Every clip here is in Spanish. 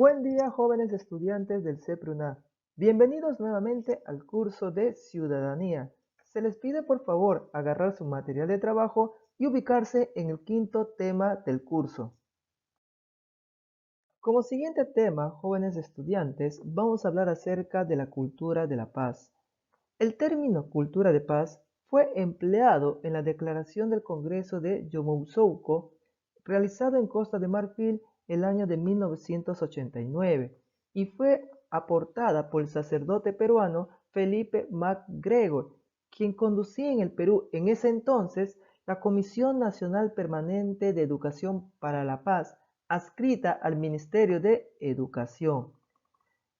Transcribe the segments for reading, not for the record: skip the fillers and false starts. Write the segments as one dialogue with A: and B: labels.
A: Buen día, jóvenes estudiantes del CEPRUNA. Bienvenidos nuevamente al curso de Ciudadanía. Se les pide por favor agarrar su material de trabajo y ubicarse en el quinto tema del curso. Como siguiente tema, jóvenes estudiantes, vamos a hablar acerca de la cultura de la paz. El término cultura de paz fue empleado en la Declaración del Congreso de Yamoussoukro, realizado en Costa de Marfil el año de 1989, y fue aportada por el sacerdote peruano Felipe MacGregor, quien conducía en el Perú en ese entonces la Comisión Nacional Permanente de Educación para la Paz, adscrita al Ministerio de Educación.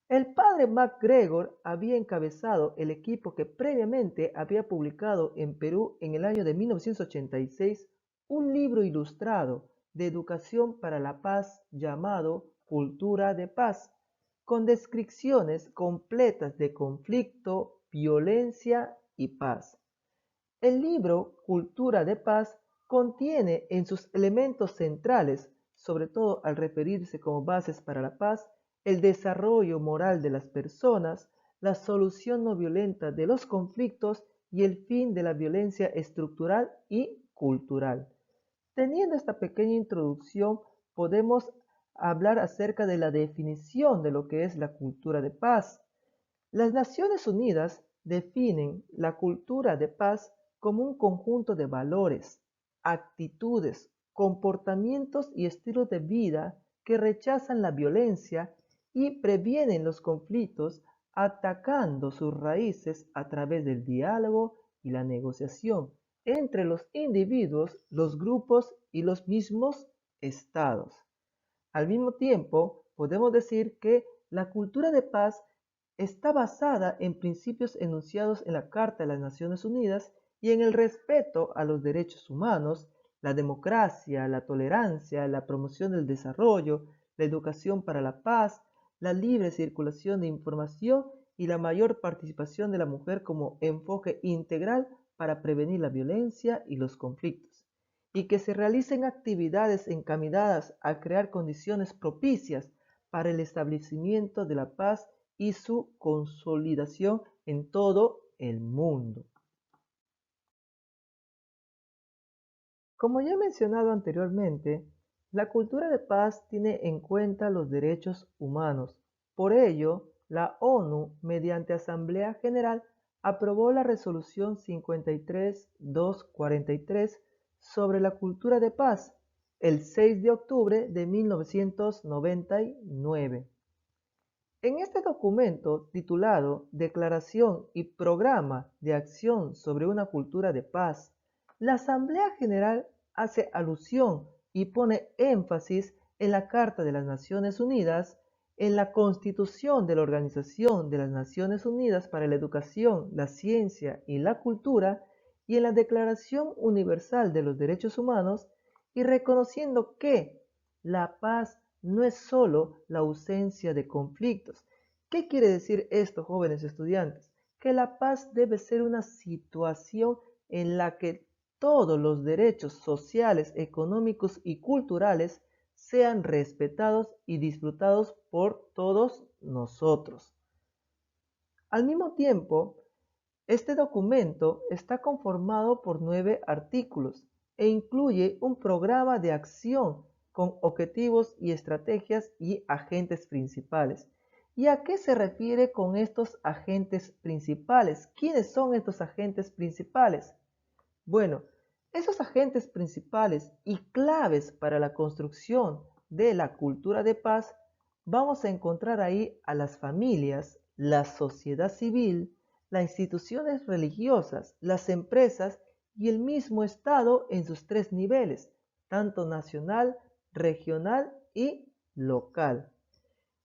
A: El padre MacGregor había encabezado el equipo que previamente había publicado en Perú en el año de 1986 un libro ilustrado de educación para la paz llamado Cultura de Paz, con descripciones completas de conflicto, violencia y paz. El libro Cultura de Paz contiene en sus elementos centrales, sobre todo al referirse como bases para la paz, el desarrollo moral de las personas, la solución no violenta de los conflictos y el fin de la violencia estructural y cultural. Teniendo esta pequeña introducción, podemos hablar acerca de la definición de lo que es la cultura de paz. Las Naciones Unidas definen la cultura de paz como un conjunto de valores, actitudes, comportamientos y estilos de vida que rechazan la violencia y previenen los conflictos atacando sus raíces a través del diálogo y la negociación entre los individuos, los grupos y los mismos estados. Al mismo tiempo, podemos decir que la cultura de paz está basada en principios enunciados en la Carta de las Naciones Unidas y en el respeto a los derechos humanos, la democracia, la tolerancia, la promoción del desarrollo, la educación para la paz, la libre circulación de información y la mayor participación de la mujer como enfoque integral para prevenir la violencia y los conflictos, y que se realicen actividades encaminadas a crear condiciones propicias para el establecimiento de la paz y su consolidación en todo el mundo. Como ya he mencionado anteriormente, la cultura de paz tiene en cuenta los derechos humanos. Por ello, la ONU, mediante Asamblea General, aprobó la Resolución 53-243 sobre la cultura de paz el 6 de octubre de 1999. En este documento titulado Declaración y Programa de Acción sobre una Cultura de Paz, la Asamblea General hace alusión y pone énfasis en la Carta de las Naciones Unidas, en la Constitución de la Organización de las Naciones Unidas para la Educación, la Ciencia y la Cultura y en la Declaración Universal de los Derechos Humanos, y reconociendo que la paz no es solo la ausencia de conflictos. ¿Qué quiere decir esto, jóvenes estudiantes? Que la paz debe ser una situación en la que todos los derechos sociales, económicos y culturales sean respetados y disfrutados por todos nosotros. Al mismo tiempo, este documento está conformado por 9 artículos e incluye un programa de acción con objetivos y estrategias y agentes principales. ¿Y a qué se refiere con estos agentes principales? ¿Quiénes son estos agentes principales? Bueno, esos agentes principales y claves para la construcción de la cultura de paz, vamos a encontrar ahí a las familias, la sociedad civil, las instituciones religiosas, las empresas y el mismo Estado en sus 3 niveles, tanto nacional, regional y local.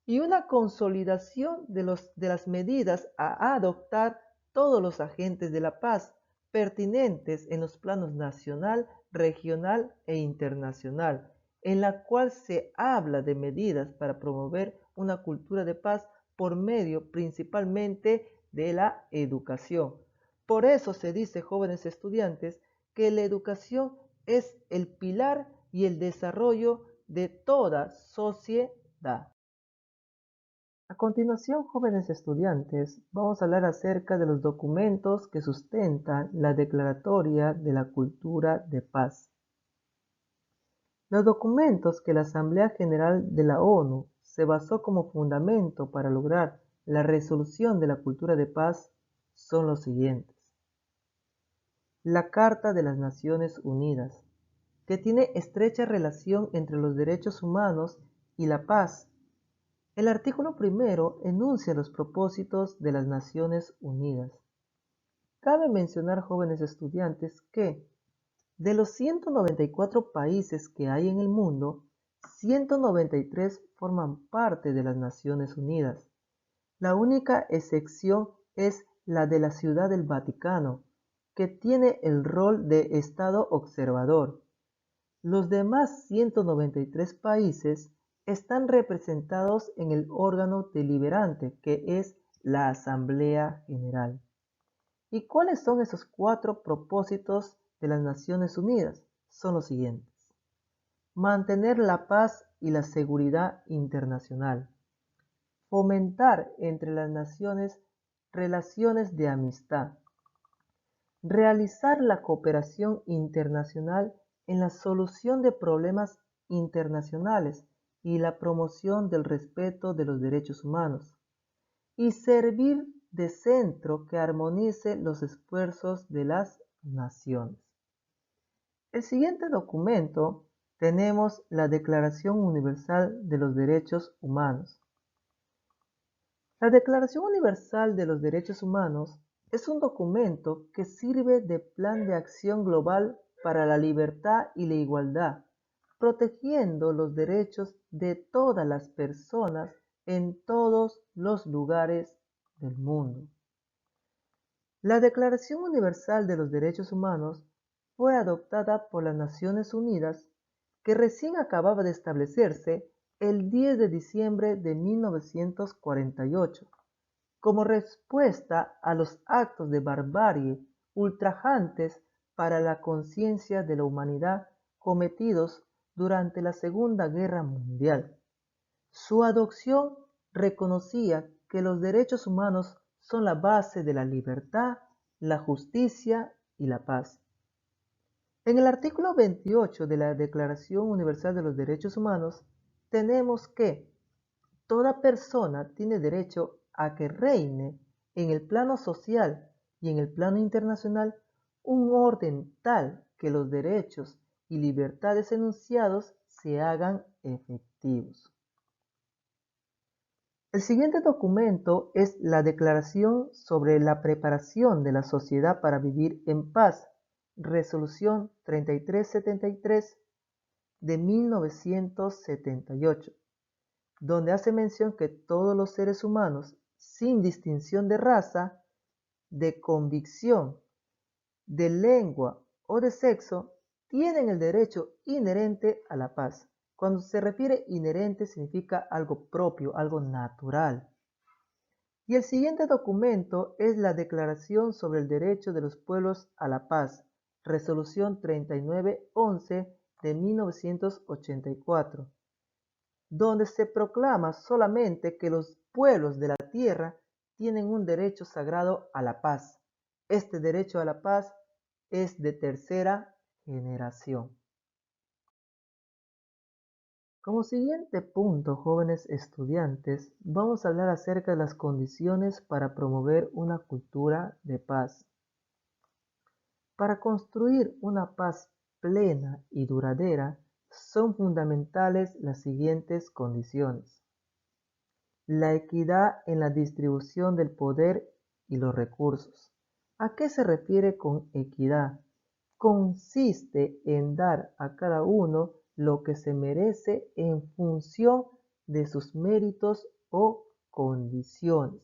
A: Y una consolidación de las medidas a adoptar todos los agentes de la paz pertinentes en los planos nacional, regional e internacional, en la cual se habla de medidas para promover una cultura de paz por medio principalmente de la educación. Por eso se dice, jóvenes estudiantes, que la educación es el pilar y el desarrollo de toda sociedad. A continuación, jóvenes estudiantes, vamos a hablar acerca de los documentos que sustentan la Declaratoria de la Cultura de Paz. Los documentos que la Asamblea General de la ONU se basó como fundamento para lograr la resolución de la cultura de paz son los siguientes. La Carta de las Naciones Unidas, que tiene estrecha relación entre los derechos humanos y la paz. El artículo primero enuncia los propósitos de las Naciones Unidas. Cabe mencionar, jóvenes estudiantes, que de los 194 países que hay en el mundo, 193 forman parte de las Naciones Unidas. La única excepción es la de la Ciudad del Vaticano, que tiene el rol de Estado observador. Los demás 193 países están representados en el órgano deliberante, que es la Asamblea General. ¿Y cuáles son esos 4 propósitos de las Naciones Unidas? Son los siguientes. Mantener la paz y la seguridad internacional. Fomentar entre las naciones relaciones de amistad. Realizar la cooperación internacional en la solución de problemas internacionales y la promoción del respeto de los derechos humanos, y servir de centro que armonice los esfuerzos de las naciones. El siguiente documento tenemos la Declaración Universal de los Derechos Humanos. La Declaración Universal de los Derechos Humanos es un documento que sirve de plan de acción global para la libertad y la igualdad, protegiendo los derechos de todas las personas en todos los lugares del mundo. La Declaración Universal de los Derechos Humanos fue adoptada por las Naciones Unidas, que recién acababa de establecerse el 10 de diciembre de 1948, como respuesta a los actos de barbarie ultrajantes para la conciencia de la humanidad cometidos durante la Segunda Guerra Mundial. Su adopción reconocía que los derechos humanos son la base de la libertad, la justicia y la paz. En el artículo 28 de la Declaración Universal de los Derechos Humanos tenemos que toda persona tiene derecho a que reine en el plano social y en el plano internacional un orden tal que los derechos y libertades enunciados se hagan efectivos. El siguiente documento es la Declaración sobre la preparación de la sociedad para vivir en paz, Resolución 3373 de 1978, donde hace mención que todos los seres humanos, sin distinción de raza, de convicción, de lengua o de sexo, tienen el derecho inherente a la paz. Cuando se refiere inherente significa algo propio, algo natural. Y el siguiente documento es la Declaración sobre el Derecho de los Pueblos a la Paz, Resolución 3911 de 1984, donde se proclama solamente que los pueblos de la tierra tienen un derecho sagrado a la paz. Este derecho a la paz es de tercera generación. Como siguiente punto, jóvenes estudiantes, vamos a hablar acerca de las condiciones para promover una cultura de paz. Para construir una paz plena y duradera, son fundamentales las siguientes condiciones. La equidad en la distribución del poder y los recursos. ¿A qué se refiere con equidad? Consiste en dar a cada uno lo que se merece en función de sus méritos o condiciones.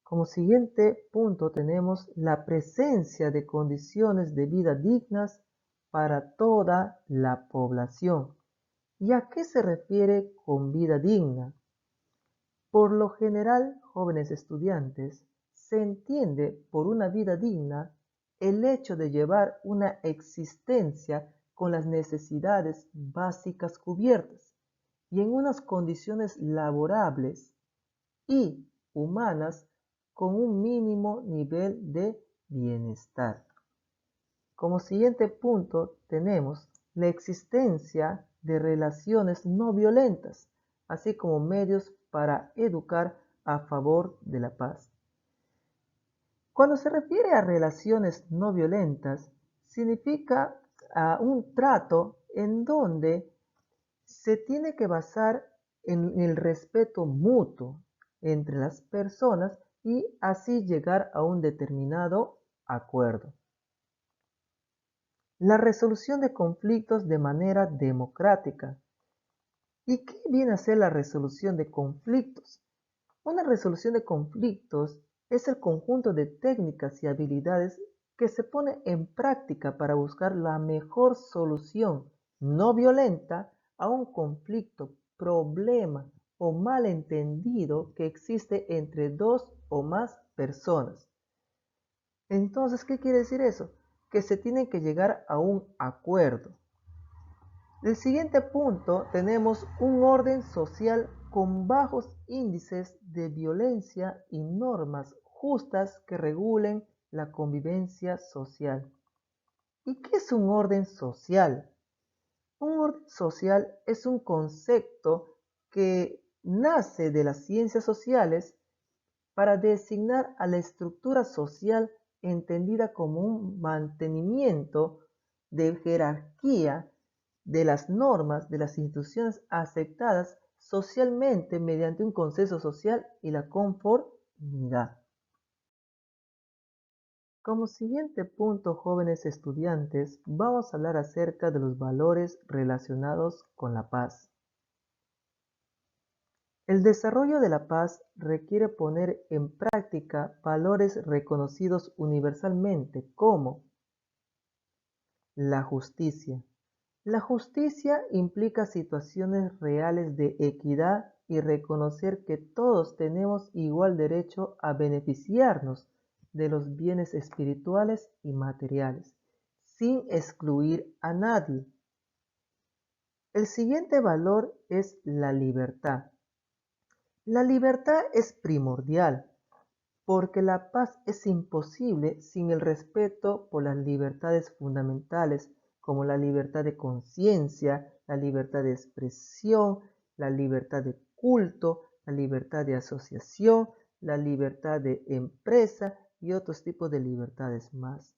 A: Como siguiente punto tenemos la presencia de condiciones de vida dignas para toda la población. ¿Y a qué se refiere con vida digna? Por lo general, jóvenes estudiantes, se entiende por una vida digna el hecho de llevar una existencia con las necesidades básicas cubiertas y en unas condiciones laborables y humanas con un mínimo nivel de bienestar. Como siguiente punto tenemos la existencia de relaciones no violentas, así como medios para educar a favor de la paz. Cuando se refiere a relaciones no violentas, significa un trato en donde se tiene que basar en el respeto mutuo entre las personas y así llegar a un determinado acuerdo. La resolución de conflictos de manera democrática. ¿Y qué viene a ser la resolución de conflictos? Una resolución de conflictos es el conjunto de técnicas y habilidades que se pone en práctica para buscar la mejor solución no violenta a un conflicto, problema o malentendido que existe entre dos o más personas. Entonces, ¿qué quiere decir eso? Que se tiene que llegar a un acuerdo. El siguiente punto tenemos un orden social con bajos índices de violencia y normas justas que regulen la convivencia social. ¿Y qué es un orden social? Un orden social es un concepto que nace de las ciencias sociales para designar a la estructura social entendida como un mantenimiento de jerarquía de las normas de las instituciones aceptadas socialmente mediante un consenso social y la conformidad. Como siguiente punto, jóvenes estudiantes, vamos a hablar acerca de los valores relacionados con la paz. El desarrollo de la paz requiere poner en práctica valores reconocidos universalmente como la justicia. La justicia implica situaciones reales de equidad y reconocer que todos tenemos igual derecho a beneficiarnos de los bienes espirituales y materiales, sin excluir a nadie. El siguiente valor es la libertad. La libertad es primordial, porque la paz es imposible sin el respeto por las libertades fundamentales, como la libertad de conciencia, la libertad de expresión, la libertad de culto, la libertad de asociación, la libertad de empresa y otros tipos de libertades más.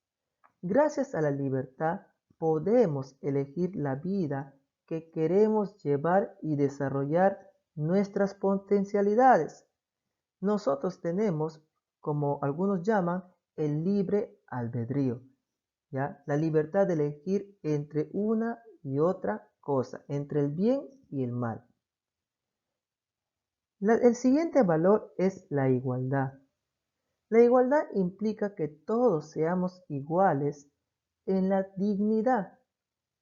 A: Gracias a la libertad podemos elegir la vida que queremos llevar y desarrollar nuestras potencialidades. Nosotros tenemos, como algunos llaman, el libre albedrío, ¿ya? La libertad de elegir entre una y otra cosa, entre el bien y el mal. El siguiente valor es la igualdad. La igualdad implica que todos seamos iguales en la dignidad.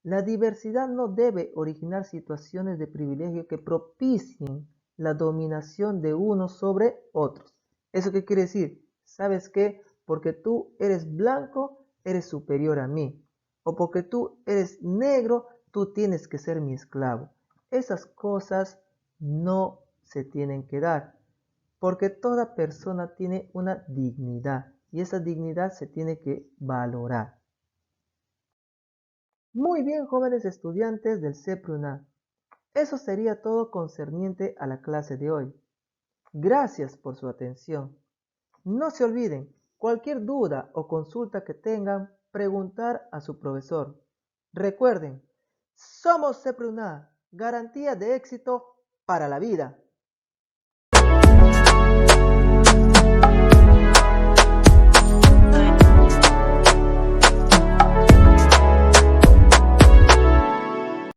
A: La diversidad no debe originar situaciones de privilegio que propicien la dominación de unos sobre otros. ¿Eso qué quiere decir? ¿Sabes qué? Porque tú eres blanco, eres superior a mí. O porque tú eres negro, tú tienes que ser mi esclavo. Esas cosas no se tienen que dar, porque toda persona tiene una dignidad y esa dignidad se tiene que valorar. Muy bien, jóvenes estudiantes del CEPRUNA. Eso sería todo concerniente a la clase de hoy. Gracias por su atención. No se olviden, cualquier duda o consulta que tengan, preguntar a su profesor. Recuerden, somos CEPRUNA, garantía de éxito para la vida.